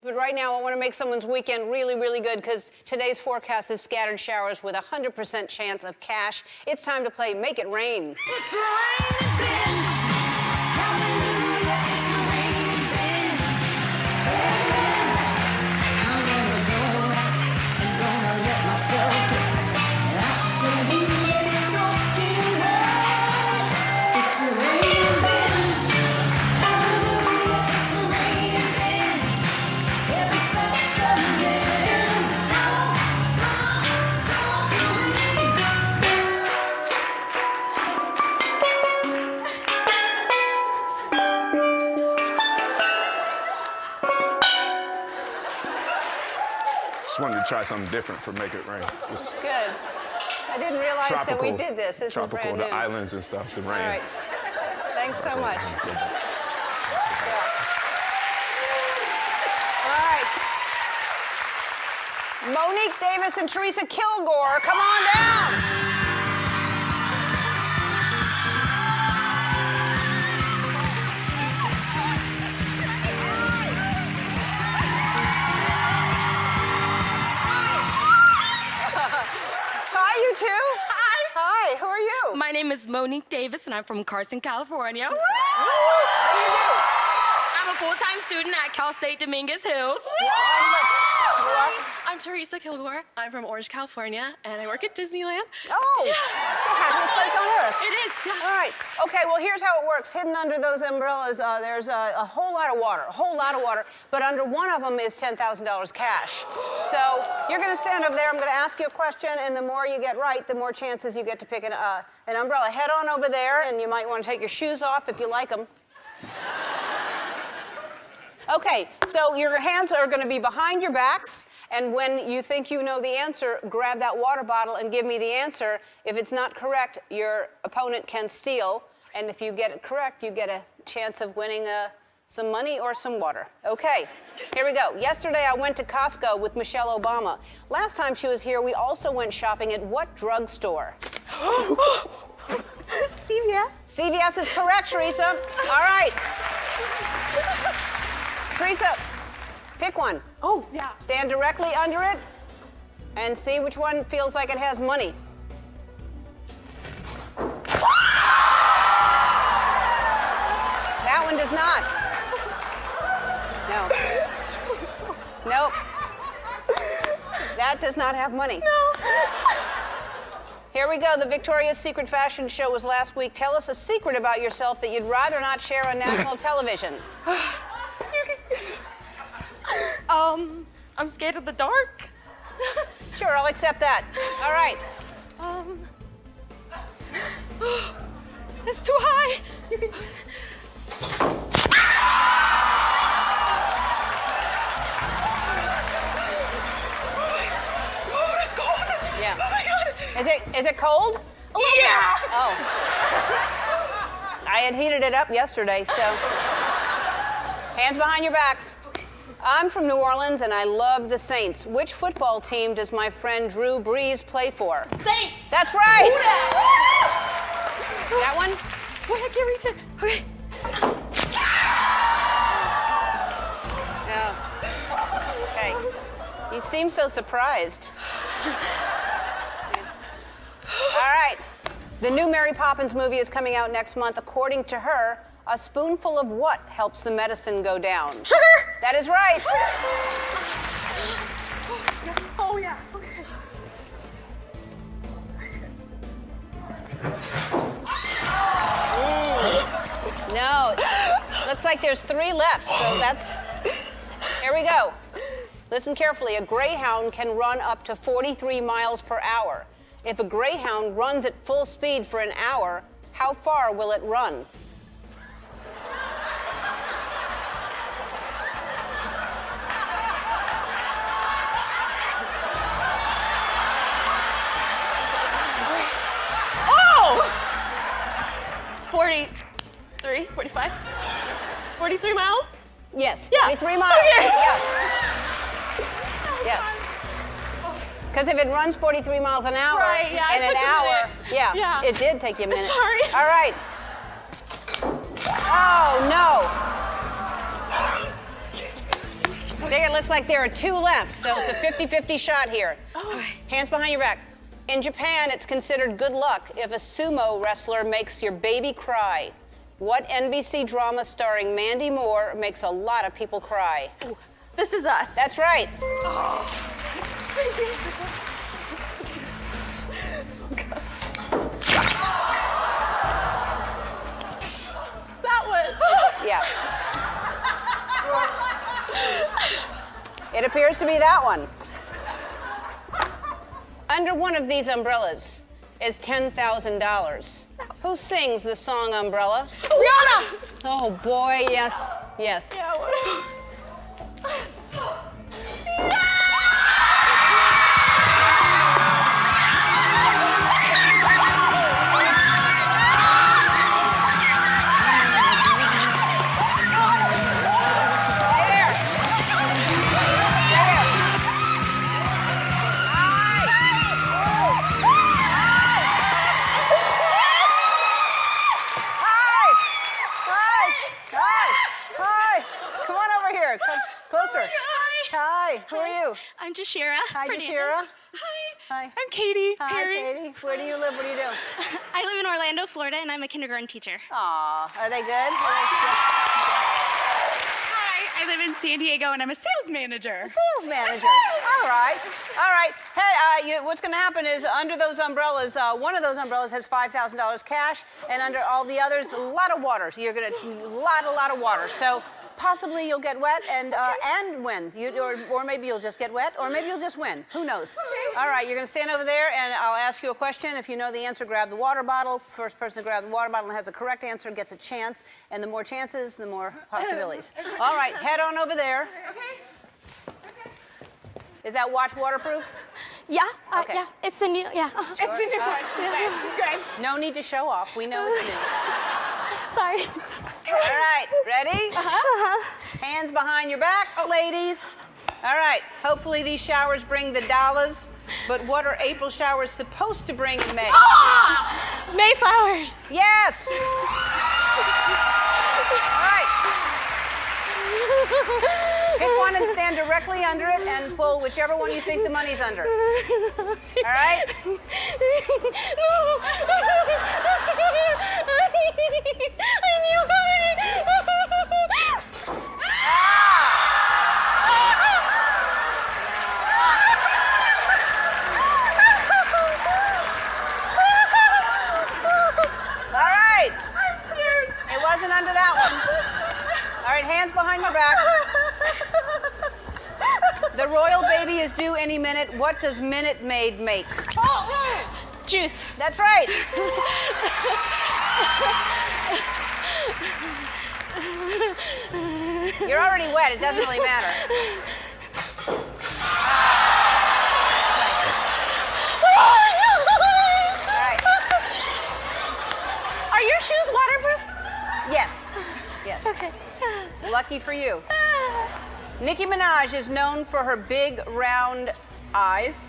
But right now, I want to make someone's weekend really, really good because today's forecast is scattered showers with a 100% chance of cash. It's time to play Make It Rain. It's raining bins. Hallelujah, it's raining bins. Amen. I'm gonna go and gonna let myself get absolutely soaking wet. It's raining bins. Hallelujah, it's raining bins. Every specimen in the town. Don't believe. Just wanted to try something different for Make It Rain. Just Good. I didn't realize that we did this. This is tropical, brand new. the islands and stuff, the rain. All right. Thanks so much. Yeah. All right. Monique Davis and Teresa Kilgore, come on down. Hi, you two. Hi. Hi, who are you? My name is Monique Davis, and I'm from Carson, California. What do you do? I'm a full-time student at Cal State Dominguez Hills. I'm Teresa Kilgore. I'm from Orange, California, and I work at Disneyland. Oh, the happiest place on earth. It is, yeah. All right. Okay, well, here's how it works. Hidden under those umbrellas, there's a whole lot of water, but under one of them is $10,000 cash. So you're going to stand over there. I'm going to ask you a question, and the more you get right, the more chances you get to pick an umbrella. Head on over there, and you might want to take your shoes off if you like them. Okay, so your hands are going to be behind your backs, and when you think you know the answer, grab that water bottle and give me the answer. If it's not correct, your opponent can steal, and if you get it correct, you get a chance of winning some money or some water. Okay, here we go. Yesterday, I went to Costco with Michelle Obama. Last time she was here, we also went shopping at what drugstore? CVS. CVS is correct, Teresa. All right. Teresa, pick one. Oh, yeah. Stand directly under it and see which one feels like it has money. That one does not. No. Nope. That does not have money. No. Here we go. The Victoria's Secret fashion show was last week. Tell us a secret about yourself that you'd rather not share on national television. I'm scared of the dark. Sure, I'll accept that. All right. It's too high. You can... Oh my God. Yeah. Oh my God. Is it cold? Yeah. Oh. I had heated it up yesterday, so. Hands behind your backs. I'm from New Orleans and I love the Saints. Which football team does my friend Drew Brees play for? Saints. That's right. That That one? Wait, I can't reach it. Okay. No. Okay. You seem so surprised. All right. The new Mary Poppins movie is coming out next month. According to her, a spoonful of what helps the medicine go down? Sugar. That is right. Oh yeah. Okay. No. Looks like there's 3 left, so that's. Here we go. Listen carefully. A greyhound can run up to 43 miles per hour. If a greyhound runs at full speed for an hour, how far will it run? Oh! 43, 45, 43 miles? Yes. Yeah. 43 miles. Okay. Yeah. Yes. Because if it runs 43 miles an hour Right, yeah, in it an took a hour, minute. yeah, it did take you a minute. Sorry. All right. Oh, no. It looks like there are 2 left, so it's a 50-50 shot here. Hands behind your back. In Japan, it's considered good luck if a sumo wrestler makes your baby cry. What NBC drama starring Mandy Moore makes a lot of people cry? This Is Us. That's right. That one. Yeah. It appears to be that one. Under one of these umbrellas is $10,000. Who sings the song Umbrella? Rihanna. Oh boy, yes, yes. Yeah, what? Hi. Come on over here. Come closer. Hi. Who are you? I'm Jashira. Hi, Fernandez. Jashira. Hi. Hi. I'm Katie Hi, Perry. Katie. Where do you live? What do you do? I live in Orlando, Florida, and I'm a kindergarten teacher. Aw, are they good? Hi. I live in San Diego, and I'm a sales manager. Sales manager. All right. All right. Hey, what's going to happen is under those umbrellas, one of those umbrellas has $5,000 cash, and under all the others, a lot of water. So you're going to a lot of water. So possibly you'll get wet and win. Or maybe you'll just get wet, or maybe you'll just win. Who knows? All right. You're going to stand over there, and I'll ask you a question. If you know the answer, grab the water bottle. First person to grab the water bottle and has the correct answer gets a chance. And the more chances, the more possibilities. All right. Head on over there. Is that watch waterproof? Yeah. Okay. Yeah. It's the new. Yeah. It's a new one. She said. She's great. No need to show off. We know it's new. Sorry. All right, ready? Uh-huh. Hands behind your backs, ladies. All right, hopefully these showers bring the dollars, but what are April showers supposed to bring in May? Mayflowers. Yes! All right. Pick one and stand directly under it and pull whichever one you think the money's under. All right? All right. I'm scared. It wasn't under that one. All right, hands behind your back. The royal baby is due any minute. What does Minute Maid make? Juice. That's right. You're already wet. It doesn't really matter. All right. Are your shoes waterproof? Yes. Yes. Okay. Lucky for you. Nicki Minaj is known for her big, round eyes.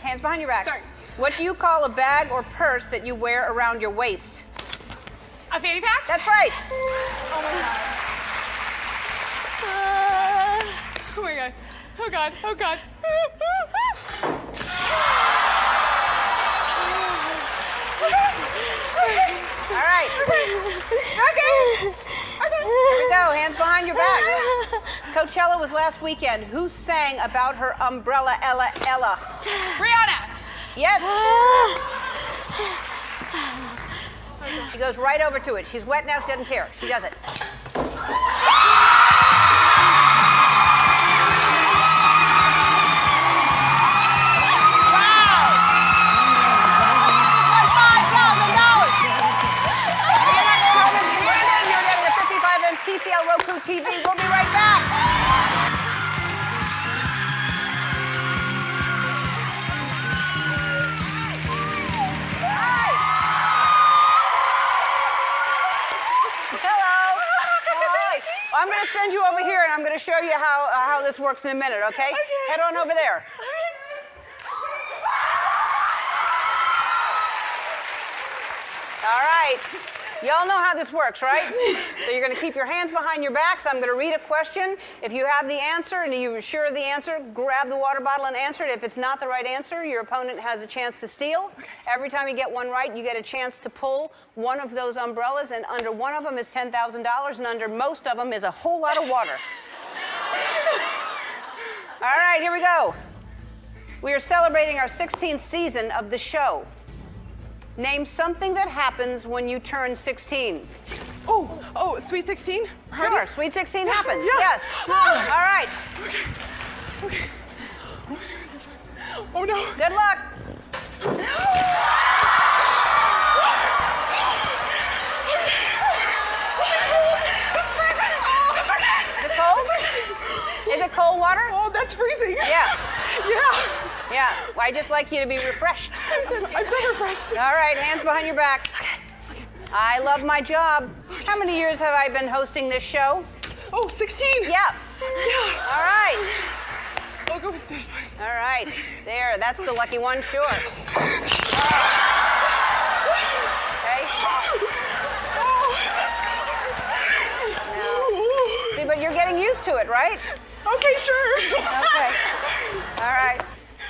Hands behind your back. Sorry. What do you call a bag or purse that you wear around your waist? A fanny pack? That's right. Oh my god. Oh my god. Oh god. Oh god. All right. Okay. Here we go. Hands behind your back. Coachella was last weekend. Who sang about her umbrella, Ella, Ella? Rihanna. Yes. She goes right over to it. She's wet now. She doesn't care. She does it. TCL Roku TV. We'll be right back. Hello. Hi. I'm going to send you over here, and I'm going to show you how this works in a minute, okay? Head on over there. All right. Y'all know how this works, right? So you're going to keep your hands behind your backs. I'm going to read a question. If you have the answer and you're sure of the answer, grab the water bottle and answer it. If it's not the right answer, your opponent has a chance to steal. Every time you get one right, you get a chance to pull one of those umbrellas, and under one of them is $10,000, and under most of them is a whole lot of water. All right, here we go. We are celebrating our 16th season of the show. Name something that happens when you turn 16. Oh, Sweet 16? Sure, Sweet 16 happens. Yeah. Yes. All right. Okay. Oh no. Good luck. Is it cold? Is it cold water? Oh, that's freezing. Yeah. Yeah. Yeah. Well, I just like you to be refreshed. I'm so refreshed. All right, hands behind your backs. I love my job. How many years have I been hosting this show? Oh, 16. Yeah. Yeah. All right. I'll go with this one. All right. There, that's the lucky one, sure. Okay. Oh, that's cold. See, but you're getting used to it, right? Okay, sure. Okay. All right.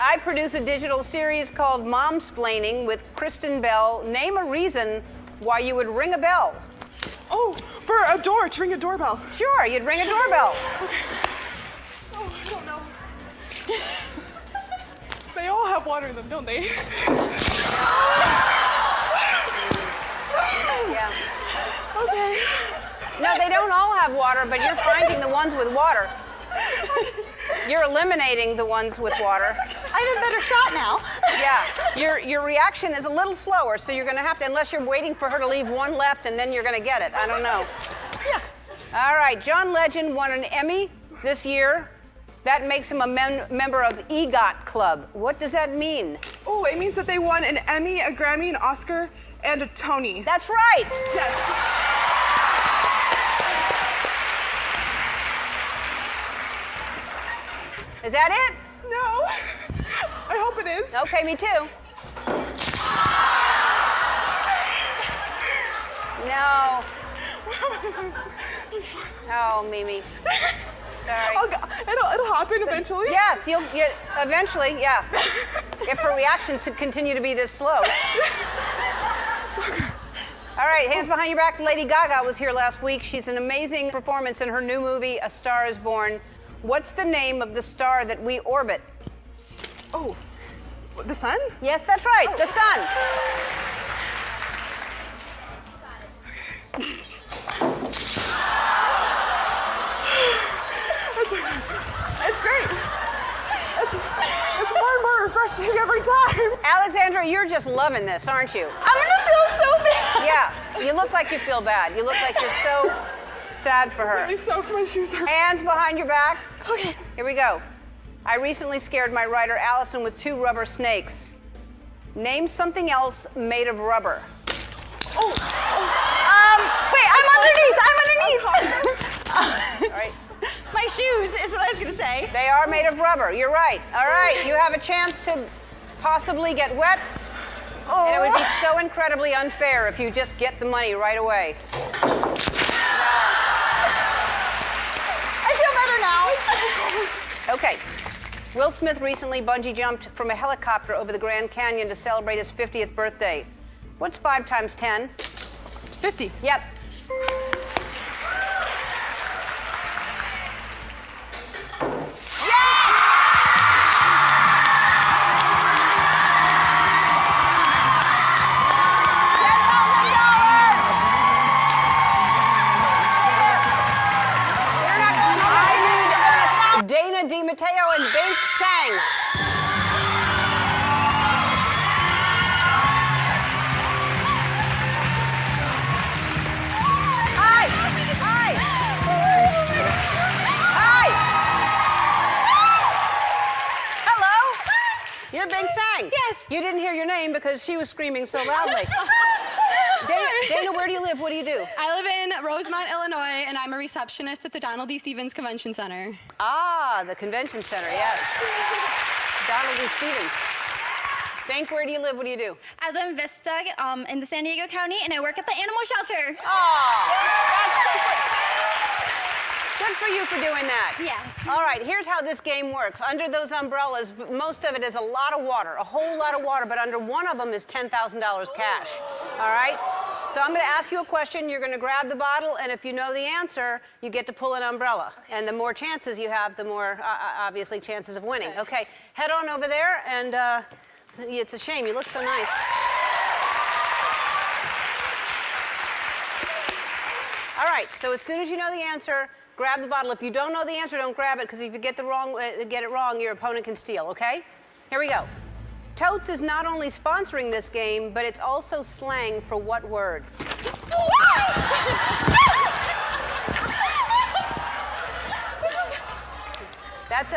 I produce a digital series called Momsplaining with Kristen Bell. Name a reason why you would ring a bell. Oh, for a door, to ring a doorbell. Sure, you'd ring a doorbell. Oh, I don't know. They all have water in them, don't they? Yeah. Okay. No, they don't all have water, but you're finding the ones with water. You're eliminating the ones with water. I have a better shot now. Yeah, your reaction is a little slower, so you're gonna have to, unless you're waiting for her to leave one left and then you're gonna get it. I don't know. Yeah. All right, John Legend won an Emmy this year. That makes him a member of EGOT Club. What does that mean? Oh, it means that they won an Emmy, a Grammy, an Oscar, and a Tony. That's right. Yes. Is that it? No. I hope it is. Okay, me too. No. Oh, Mimi. Sorry. It'll happen eventually. Yes, you'll get eventually, yeah. If her reactions continue to be this slow. All right, hands behind your back. Lady Gaga was here last week. She's an amazing performance in her new movie, A Star is Born. What's the name of the star that we orbit? Oh, the sun? Yes, that's right, the sun. It's great. It's more and more refreshing every time. Alexandra, you're just loving this, aren't you? I'm gonna feel so bad. Yeah, you look like you feel bad. You look like you're so sad for her. I soaked my shoes. Hands behind your backs. Okay. Here we go. I recently scared my writer Allison with 2 rubber snakes. Name something else made of rubber. Wait, I'm underneath. All right. My shoes is what I was gonna say. They are made of rubber. You're right. All right. You have a chance to possibly get wet. And it would be so incredibly unfair if you just get the money right away. I feel better now. Okay. Will Smith recently bungee jumped from a helicopter over the Grand Canyon to celebrate his 50th birthday. What's 5 times 10? 50. Yep. Dana DiMatteo and Bink Sang. Hi. Hi. Hi. Hello. You're Bink Sang. Yes. You didn't hear your name because she was screaming so loudly. Dana, where do you live? What do you do? I live in Rosemont, Illinois, and I'm a receptionist at the Donald D. Stevens Convention Center. Ah, the convention center, yes. Donald E. Stevens. Think, where do you live? What do you do? I live in Vista in the San Diego County, and I work at the animal shelter. Oh, that's good for you for doing that. Yes. All right, here's how this game works. Under those umbrellas, most of it is a lot of water, a whole lot of water, but under one of them is $10,000 cash. All right? So I'm going to ask you a question. You're going to grab the bottle, and if you know the answer, you get to pull an umbrella. And the more chances you have, the more, obviously, chances of winning. Okay, head on over there, and it's a shame. You look so nice. All right, so as soon as you know the answer, grab the bottle. If you don't know the answer, don't grab it, because if you get it wrong, your opponent can steal, okay? Here we go. Totes is not only sponsoring this game, but it's also slang for what word? That's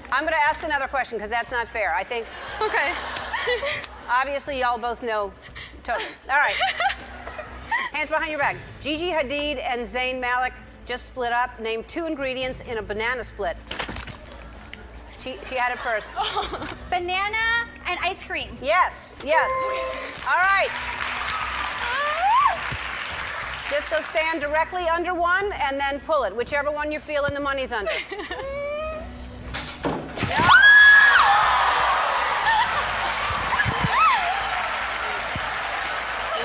I'm going to ask another question, because that's not fair. I think, Okay. obviously, y'all both know Totes. All right. Hands behind your back. Gigi Hadid and Zayn Malik just split up. Name 2 ingredients in a banana split. She had it first. Banana and ice cream. Yes, yes. All right. Just go stand directly under one and then pull it. Whichever one you're feeling the money's under.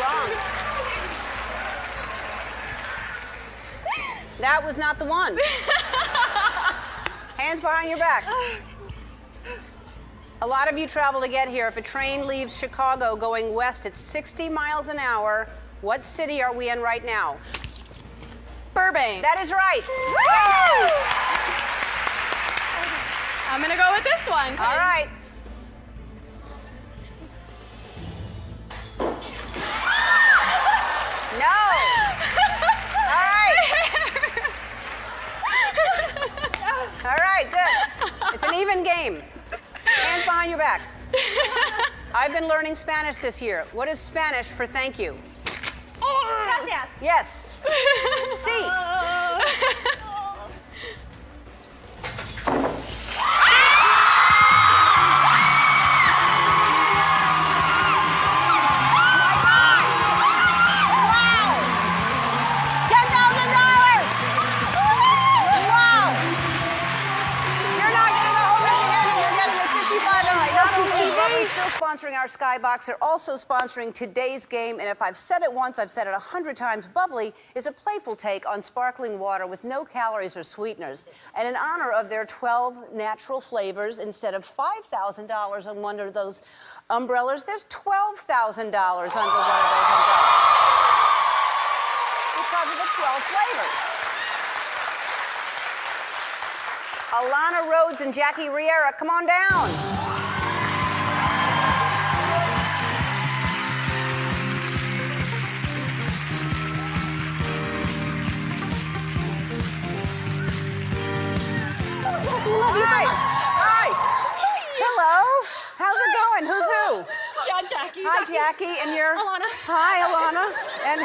Wrong. That was not the one. Hands behind your back. A lot of you travel to get here. If a train leaves Chicago going west at 60 miles an hour, what city are we in right now? Burbank. That is right. I'm gonna go with this one. All right. No. All right. All right, good. It's an even game. Hands behind your backs. I've been learning Spanish this year. What is Spanish for thank you? Gracias. Yes. Sí. Still sponsoring our Skybox. They're also sponsoring today's game, and if I've said it once, I've said it 100 times. Bubbly is a playful take on sparkling water with no calories or sweeteners. And in honor of their 12 natural flavors, instead of $5,000 on one of those umbrellas, there's $12,000 under one of those umbrellas. Because of the 12 flavors. Alana Rhodes and Jackie Riera, come on down. Hi. Hi. Hello. How's it going? Who's who? John, Jackie. Hi, Jackie. And you're? Alana. Hi, Alana. And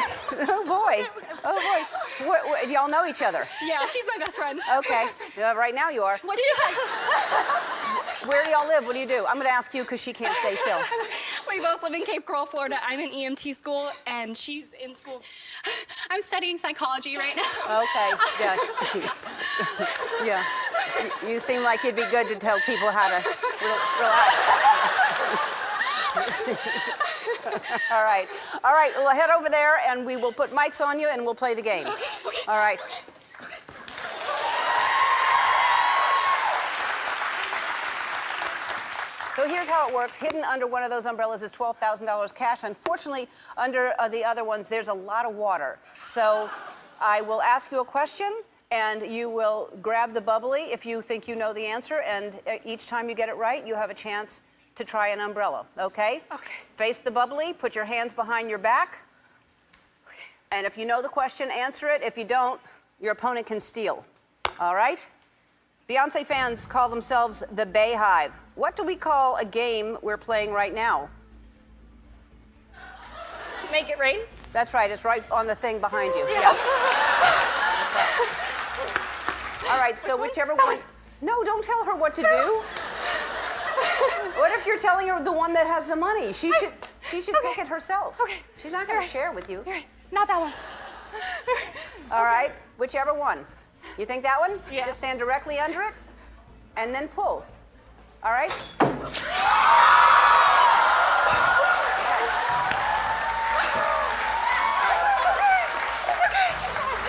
oh boy. Oh boy. Y'all know each other? Yeah, she's my best friend. Okay. Right now you are. What'd you say? Where do y'all live? What do you do? I'm going to ask you because she can't stay still. We both live in Cape Coral, Florida. I'm in EMT school, and she's in school. I'm studying psychology right now. Okay. Yeah. Yeah. You seem like you'd be good to tell people how to relax. All right. All right. Well, head over there, and we will put mics on you, and we'll play the game. Okay. All right. So here's how it works. Hidden under one of those umbrellas is $12,000 cash. Unfortunately, under the other ones, there's a lot of water. So I will ask you a question, and you will grab the bubbly if you think you know the answer. And each time you get it right, you have a chance to try an umbrella, okay? Okay. Face the bubbly, put your hands behind your back. And if you know the question, answer it. If you don't, your opponent can steal. All right? Beyonce fans call themselves the Bay Hive. What do we call a game we're playing right now? Make it rain. That's right. It's right on the thing behind you. Yeah. That's right. All right. So whichever one. No, don't tell her what to do. What if you're telling her the one that has the money? She should pick it herself. Okay. She's not going to share with you. You're right. Not that one. All right, whichever one. You think that one? Yeah. Just stand directly under it and then pull. All right?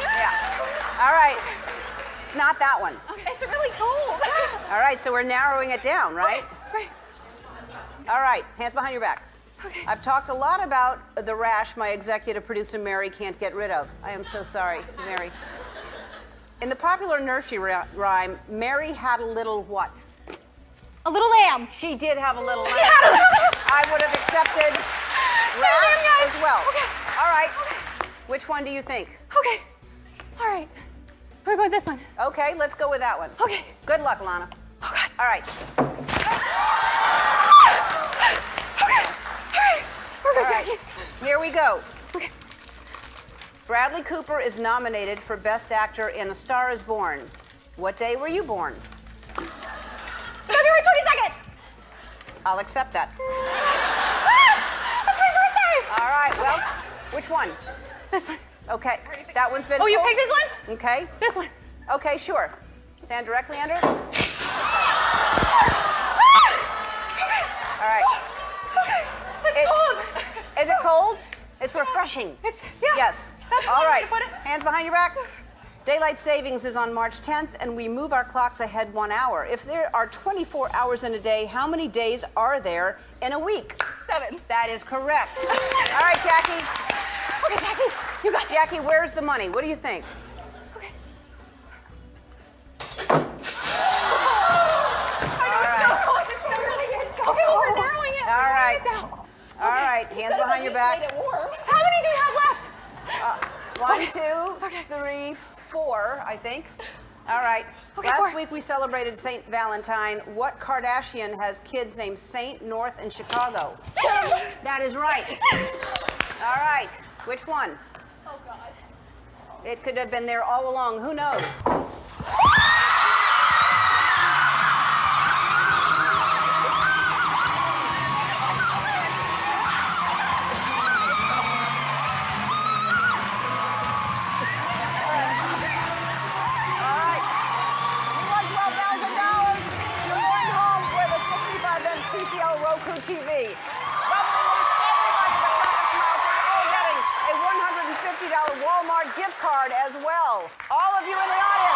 Yeah. All right. It's not that one. It's really cold. All right, so we're narrowing it down, right? Right. All right, hands behind your back. Okay. I've talked a lot about the rash my executive producer Mary can't get rid of. I am so sorry, Mary. In the popular nursery rhyme, Mary had a little what? A little lamb. She did have a little lamb. I would have accepted rash as well. Okay. All right. Which one do you think? Okay. All right. We're going with this one. Okay, let's go with that one. Okay. Good luck, Lana. Oh, God. All right. Perfect, All right. Jackie. Here we go. Okay. Bradley Cooper is nominated for Best Actor in A Star is Born. What day were you born? February 22nd. I'll accept that. That's my birthday. All right, well, which one? This one. Okay, that one's been Oh, you pulled? picked this one? Okay, This one. okay, sure. Stand directly under it. All right. It's cold. Is it cold? It's refreshing. It's, yeah. Yes. That's All the way right. to put it. Hands behind your back. Daylight savings is on March 10th, and we move our clocks ahead 1 hour. If there are 24 hours in a day, how many days are there in a week? 7. That is correct. All right, Jackie. Okay, Jackie, you got this. Jackie, where's the money? What do you think? Okay. Okay, we're narrowing it. All right. Narrowing it down. All right, hands behind your back. How many do you have left? 1, 2, 3, 4, I think. All right. Okay, Last 4. week we celebrated St. Valentine. What Kardashian has kids named Saint, North, and Chicago? That is right. All right. Which one? Oh, God. It could have been there all along. Who knows? All right. You won $12,000. You're going home with a 65-inch TCL Roku TV. Beverly wants everybody to crack a smile, so you're all getting a $150 Walmart gift card as well. All of you in the audience.